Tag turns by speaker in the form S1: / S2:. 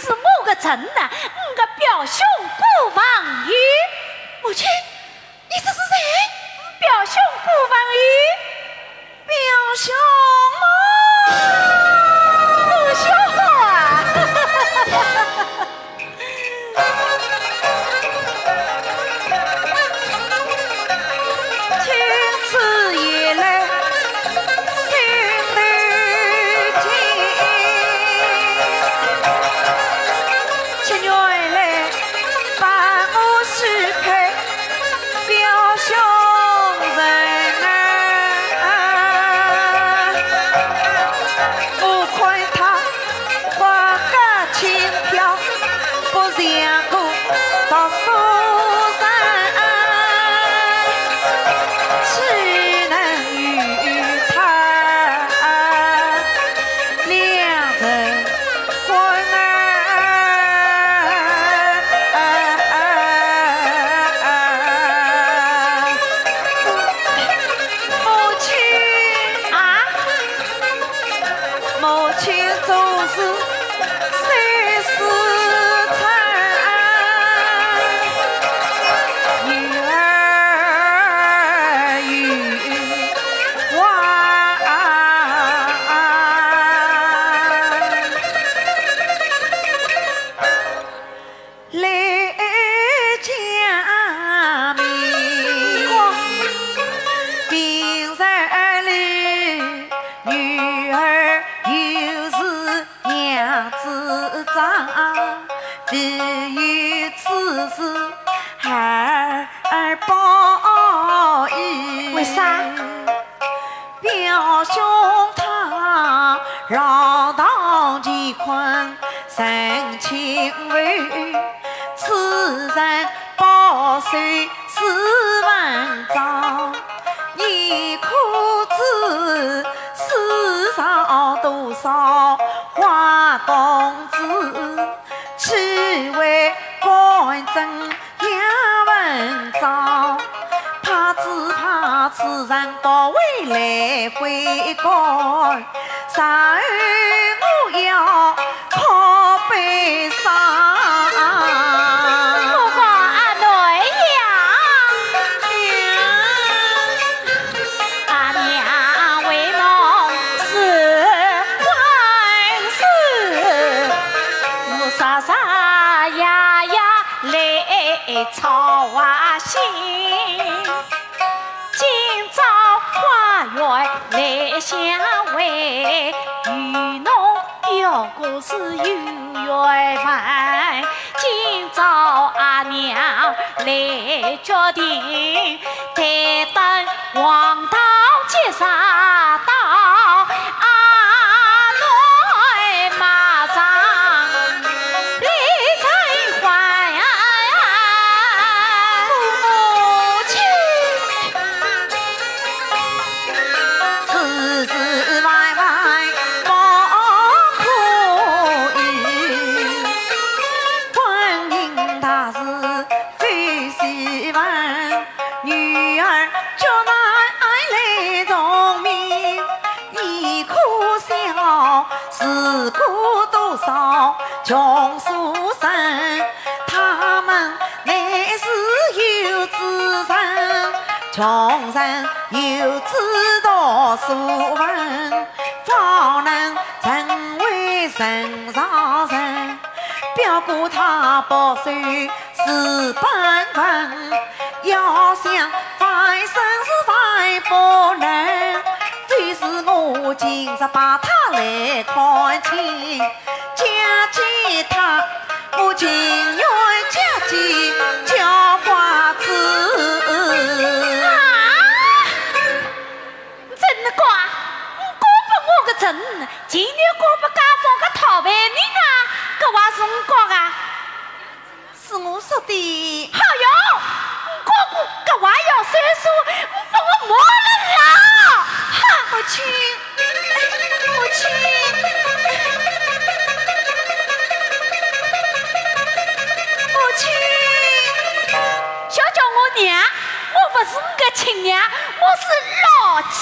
S1: 是我个臣呐，我个表兄顾望宇。
S2: 母亲，你这是谁？
S1: 表兄顾望宇，
S2: 表兄吗？
S1: 杜兄啊！
S2: 今次也来。 绕道乾坤三千位，此人报岁4万兆。你可知世上多少花公子，只为干政养文章？怕只怕此人到未来悔改。 然而我要靠悲伤，
S1: 我讲阿妹呀，阿娘为侬是万事，我傻傻呀呀泪操啊心，今朝花园来相会。 与侬表哥是有缘分，今朝阿娘来决定，待等黄桃结上刀，阿妹马上来采花。
S2: 母亲，此事万万。 事故多少穷书生，他们乃是有知人，穷人有知道书文，方能成为人上人。表哥他报岁是本分，要想翻身是翻不能。 非是我今日把他来看清，嫁给他，我情愿嫁给叫花子。
S1: 啊！真的瓜，过不我个真，今日过不家方个讨饭人啊，搿话是我讲啊，
S2: 是我说的。
S1: 好哟，哥哥搿话要算数，把我摸了啦！
S2: 母亲，母亲，母亲，
S1: 小叫我娘，我不是你的亲娘，我是老妻。